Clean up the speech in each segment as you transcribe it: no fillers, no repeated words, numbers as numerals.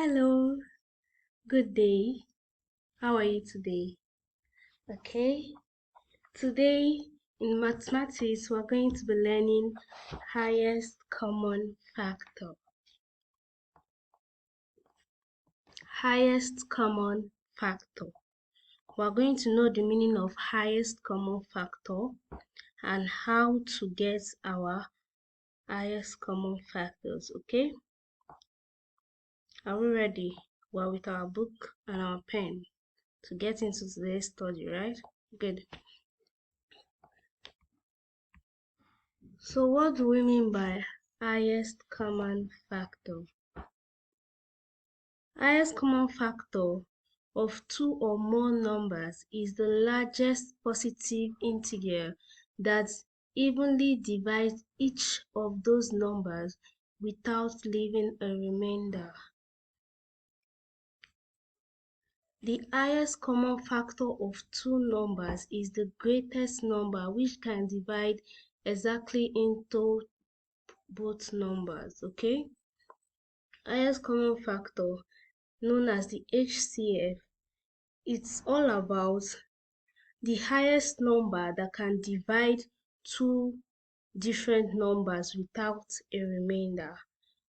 Hello, good day. How are you today? Okay, today in mathematics we're going to be learning highest common factor. Highest common factor. We're going to know the meaning of highest common factor and how to get our highest common factors. Okay, are we ready? We're with our book and our pen to get into today's study, right? Good. So what do we mean by highest common factor? Highest common factor of two or more numbers is the largest positive integer that evenly divides each of those numbers without leaving a remainder. The highest common factor of two numbers is the greatest number which can divide exactly into both numbers. Okay, highest common factor known as the HCF, it's all about the highest number that can divide two different numbers without a remainder.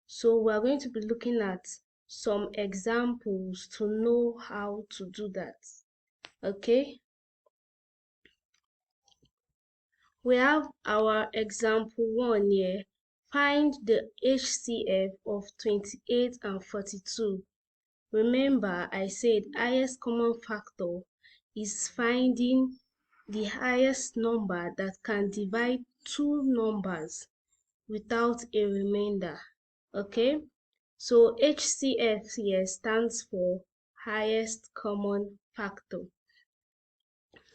So we're going to be looking at some examples to know how to do that. Okay, we have our example 1 here. Find the HCF of 28 and 42. Remember, I said highest common factor is finding the highest number that can divide two numbers without a remainder. Okay, so HCF here stands for highest common factor.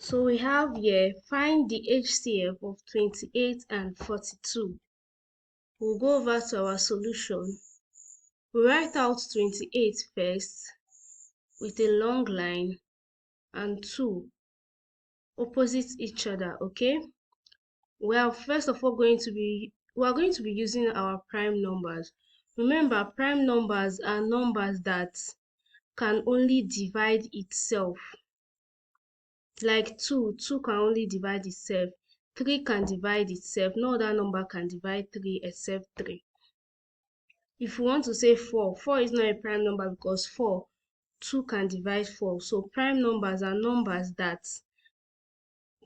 So we have here, find the HCF of 28 and 42. We'll go over to our solution. We write out 28 first with a long line and 2 opposite each other. Okay, we are first of all going to be using our prime numbers. Remember, prime numbers are numbers that can only divide itself. Like 2 can only divide itself. 3 can divide itself. No other number can divide 3 except 3. If you want to say 4 is not a prime number because 2 can divide 4. So prime numbers are numbers that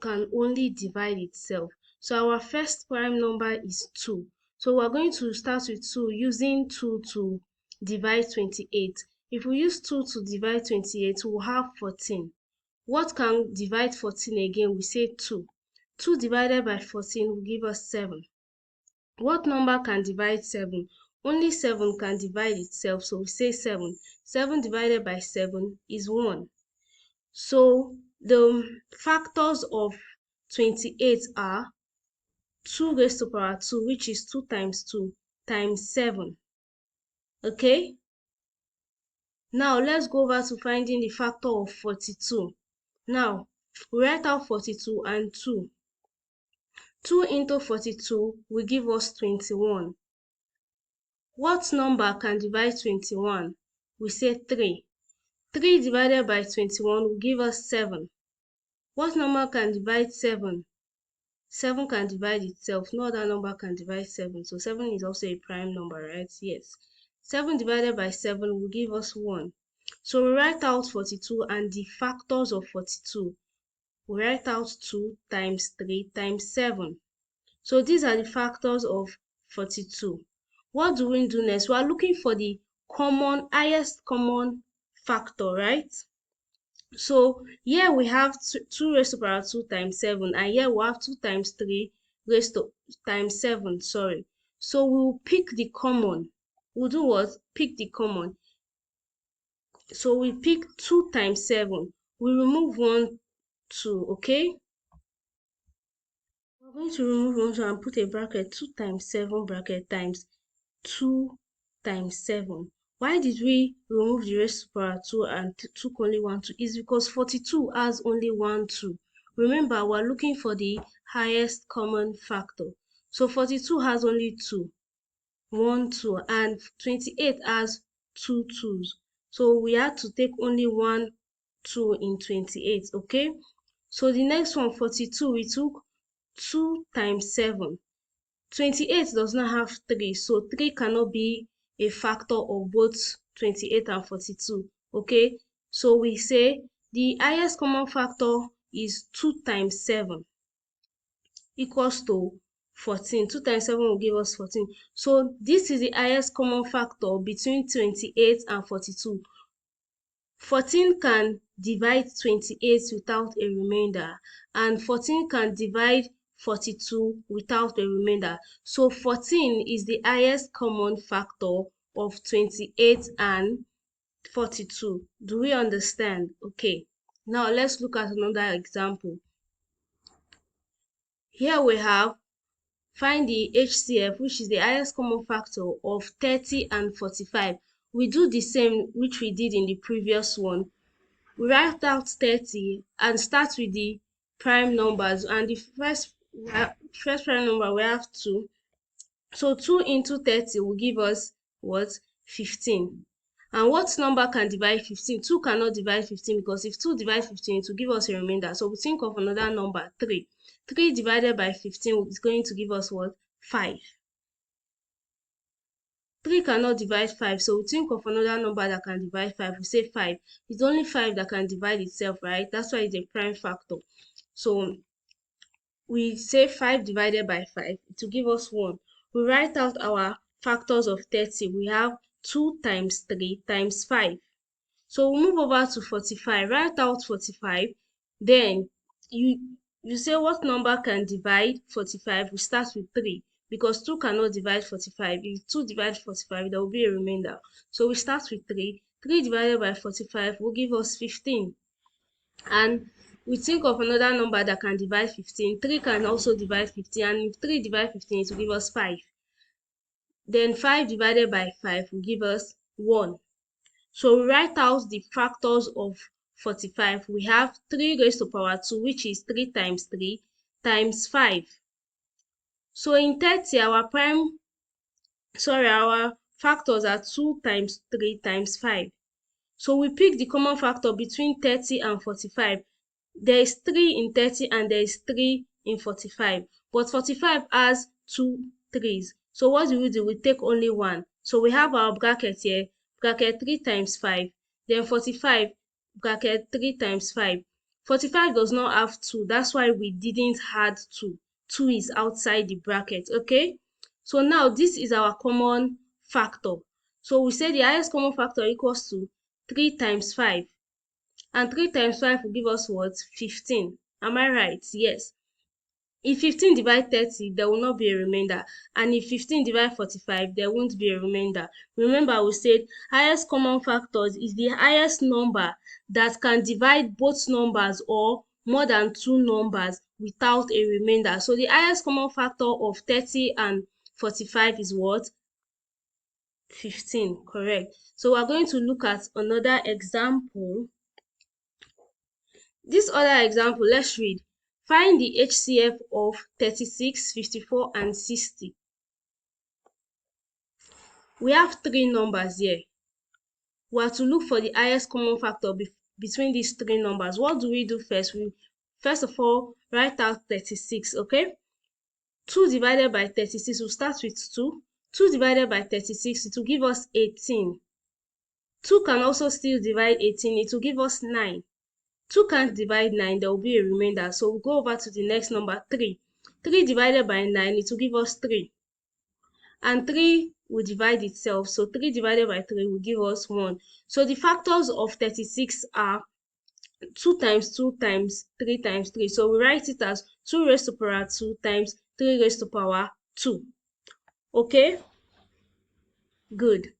can only divide itself. So our first prime number is 2. So we're going to start with 2, using 2 to divide 28. If we use 2 to divide 28, we'll have 14. What can divide 14 again? We say 2. 2 divided by 14 will give us 7. What number can divide 7? Only 7 can divide itself, so we say 7. 7 divided by 7 is 1. So the factors of 28 are 2 raised to power 2, which is 2 times 2 times 7. Okay? Now let's go over to finding the factor of 42. Now, we write out 42 and 2. 2 into 42 will give us 21. What number can divide 21? We say 3. 3 divided by 21 will give us 7. What number can divide 7? 7 can divide itself. No other number can divide 7. So 7 is also a prime number, right? Yes. 7 divided by 7 will give us 1. So we write out 42 and the factors of 42. We write out 2 times 3 times 7. So these are the factors of 42. What do we do next? We are looking for the highest common factor, right? So here we have 2 raised to power 2 times 7, and here we have 2 times 3 raised to times 7, sorry. So we'll pick the common. We'll do what? Pick the common. So we pick 2 times 7. We remove 1, 2, okay? We're going to remove 1, 2 and put a bracket. 2 times 7 bracket times 2 times 7. Why did we remove the raised to power 2 and took only 1, 2? Is because 42 has only 1, 2. Remember, we're looking for the highest common factor. So 42 has only 2, 1, 2, and 28 has 2 2s. So we had to take only 1, 2 in 28, okay? So the next one, 42, we took 2 times 7. 28 does not have 3, so 3 cannot be a factor of both 28 and 42, okay? So we say the highest common factor is 2 times 7 equals to 14. 2 times 7 will give us 14. So this is the highest common factor between 28 and 42. 14 can divide 28 without a remainder, and 14 can divide 42 without a remainder. So 14 is the highest common factor of 28 and 42. Do we understand? Okay. Now let's look at another example. Here we have find the HCF, which is the highest common factor of 30 and 45. We do the same which we did in the previous one. We write out 30 and start with the prime numbers, and the first prime number we have 2. So 2 into 30 will give us what? 15. And what number can divide 15? 2 cannot divide 15, because if 2 divide 15, it will give us a remainder. So we think of another number, 3. 3 divided by 15 is going to give us what? 5. 3 cannot divide 5, so we think of another number that can divide 5. We say 5. It's only 5 that can divide itself, right? That's why it's a prime factor. So we say 5 divided by 5, it will give us 1. We write out our factors of 30. We have 2 times 3 times 5. So we move over to 45. Write out 45. Then you say what number can divide 45? We start with 3, because 2 cannot divide 45. If 2 divides 45, there will be a remainder. So we start with 3. 3 divided by 45 will give us 15. And we think of another number that can divide 15. 3 can also divide 15. And if 3 divide 15, it will give us 5. Then 5 divided by 5 will give us 1. So we write out the factors of 45. We have 3 raised to power 2, which is 3 times 3 times 5. So in 30, our factors are 2 times 3 times 5. So we pick the common factor between 30 and 45. There is 3 in 30 and there is 3 in 45. But 45 has 2 3s. So what do? We take only 1. So we have our bracket here, bracket 3 times 5. Then 45, bracket 3 times 5. 45 does not have 2. That's why we didn't add 2. 2 is outside the bracket, okay? So now this is our common factor. So we say the highest common factor equals to 3 times 5. And 3 times 5 will give us what? 15. Am I right? Yes. If 15 divide 30, there will not be a remainder. And if 15 divide 45, there won't be a remainder. Remember, we said highest common factors is the highest number that can divide both numbers or more than 2 numbers without a remainder. So the highest common factor of 30 and 45 is what? 15. Correct. So we're going to look at another example. This other example, let's read. Find the HCF of 36, 54, and 60. We have 3 numbers here. We have to look for the highest common factor between these 3 numbers. What do we do first? We first of all write out 36, okay? 2 divided by 36, we'll start with 2. 2 divided by 36, it will give us 18. 2 can also still divide 18, it will give us 9. 2 can't divide 9, there will be a remainder. So we'll go over to the next number, 3. 3 divided by 9, it will give us 3. And 3 will divide itself. So 3 divided by 3 will give us 1. So the factors of 36 are 2 times 2 times 3 times 3. So we write it as 2 raised to power 2 times 3 raised to power 2. Okay? Good.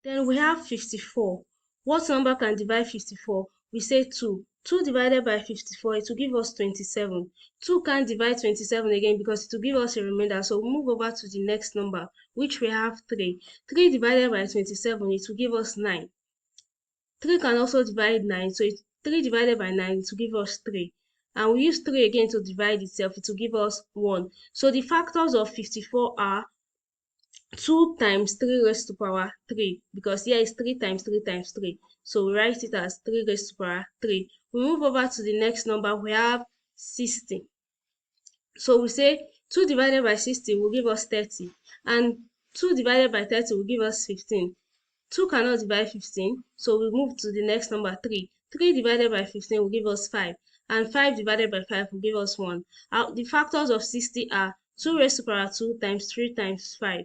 Then we have 54. What number can divide 54? We say 2. 2 divided by 54, it will give us 27. 2 can't divide 27 again because it will give us a remainder. So we'll move over to the next number, which we have 3. 3 divided by 27, it will give us 9. 3 can also divide 9. So 3 divided by 9, it will give us 3. And we use 3 again to divide itself. It will give us 1. So the factors of 54 are 2 times 3 raised to power 3, because here is 3 times 3 times 3. So we write it as 3 raised to power 3. We move over to the next number. We have 60. So we say 2 divided by 60 will give us 30, and 2 divided by 30 will give us 15. 2 cannot divide 15, so we move to the next number, 3. 3 divided by 15 will give us 5, and 5 divided by 5 will give us 1. The factors of 60 are 2 raised to power 2 times 3 times 5.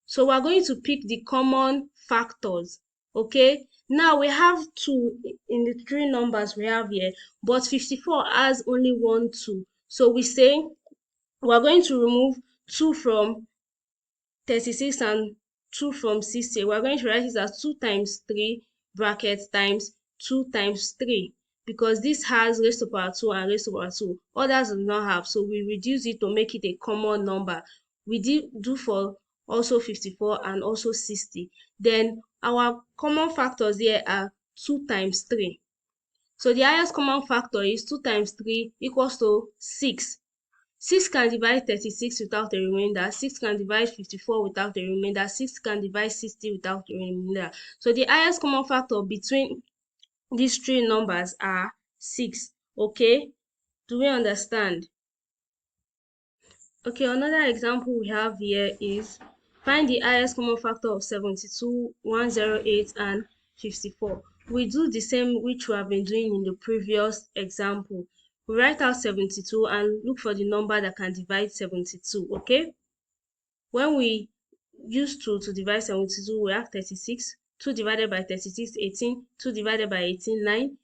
So we're going to pick the common factors. Okay, now we have 2 in the 3 numbers we have here, but 54 has only 1 2. So we say we're going to remove 2 from 36 and 2 from 60. We're going to write it as 2 times 3 brackets times 2 times 3, because this has raised to power 2 and raised to power 2. Others do not have, so we reduce it to make it a common number. We do for also 54 and also 60. Then our common factors here are 2 times 3. So the highest common factor is 2 times 3 equals to 6. 6 can divide 36 without a remainder. 6 can divide 54 without a remainder. 6 can divide 60 without a remainder. So the highest common factor between these 3 numbers are 6. Okay, do we understand? Okay, another example we have here is find the highest common factor of 72, 108, and 54. We do the same which we have been doing in the previous example. We write out 72 and look for the number that can divide 72. Okay, when we use 2 to divide 72, we have 36. 2 divided by 36, 18. 2 divided by 18, 9.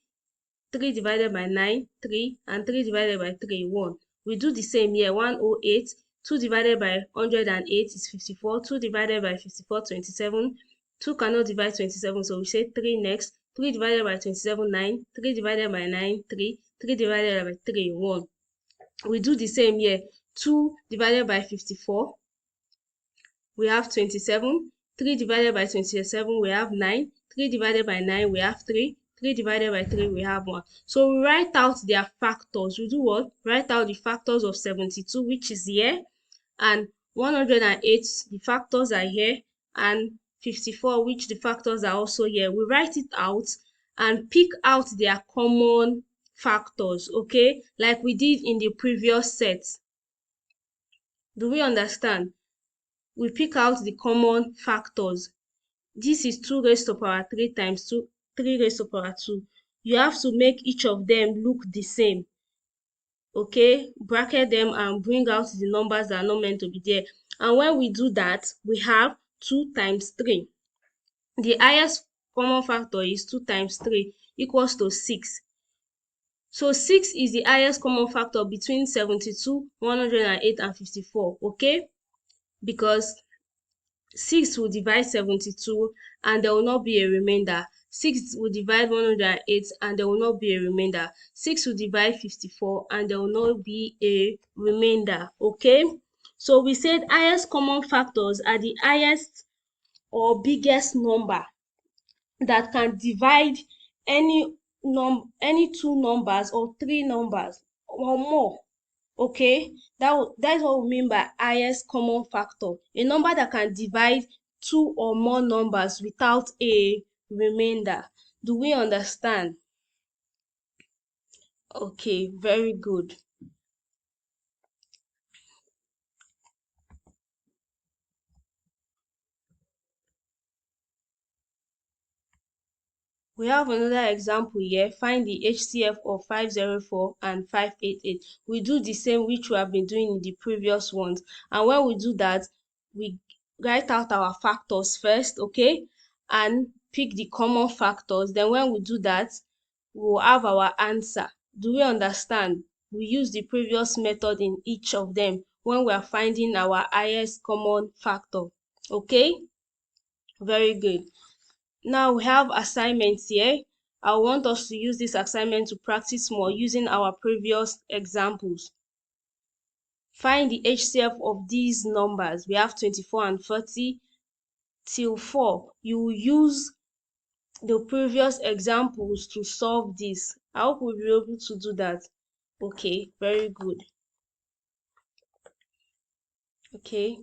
3 divided by 9, 3, and 3 divided by 3, 1. We do the same here, 108. 2 divided by 108 is 54. 2 divided by 54, 27. 2 cannot divide 27, so we say 3 next. 3 divided by 27, 9. 3 divided by 9, 3. 3 divided by 3, 1. We do the same here, 2 divided by 54, we have 27. 3 divided by 27, we have 9. 3 divided by 9, we have 3. 3 divided by 3, we have 1. So we write out their factors. We do what? Write out the factors of 72, which is here, and 108, the factors are here, and 54, which the factors are also here. We write it out and pick out their common factors, okay, like we did in the previous set. Do we understand? We pick out the common factors. This is 2 raised to power 3 times 2, 3 raised to power 2. You have to make each of them look the same. Okay, bracket them and bring out the numbers that are not meant to be there. And when we do that, we have 2 times 3. The highest common factor is 2 times 3 equals to 6. So 6 is the highest common factor between 72, 108, and 54. Okay, because 6 will divide 72 and there will not be a remainder. 6 will divide 108 and there will not be a remainder. 6 will divide 54 and there will not be a remainder. Okay, so we said highest common factors are the highest or biggest number that can divide any any 2 numbers or 3 numbers or more. Okay, that's what we mean by highest common factor, a number that can divide 2 or more numbers without a remainder. Do we understand? Okay, very good. We have another example here. Find the HCF of 504 and 588. We do the same which we have been doing in the previous ones. And when we do that, we write out our factors first, okay? And pick the common factors. Then when we do that, we will have our answer. Do we understand? We use the previous method in each of them when we are finding our highest common factor. Okay? Very good. Now we have assignments here. I want us to use this assignment to practice more using our previous examples. Find the HCF of these numbers. We have 24 and 40 till 4. You will use the previous examples to solve this. I hope we'll be able to do that. Okay, very good. Okay.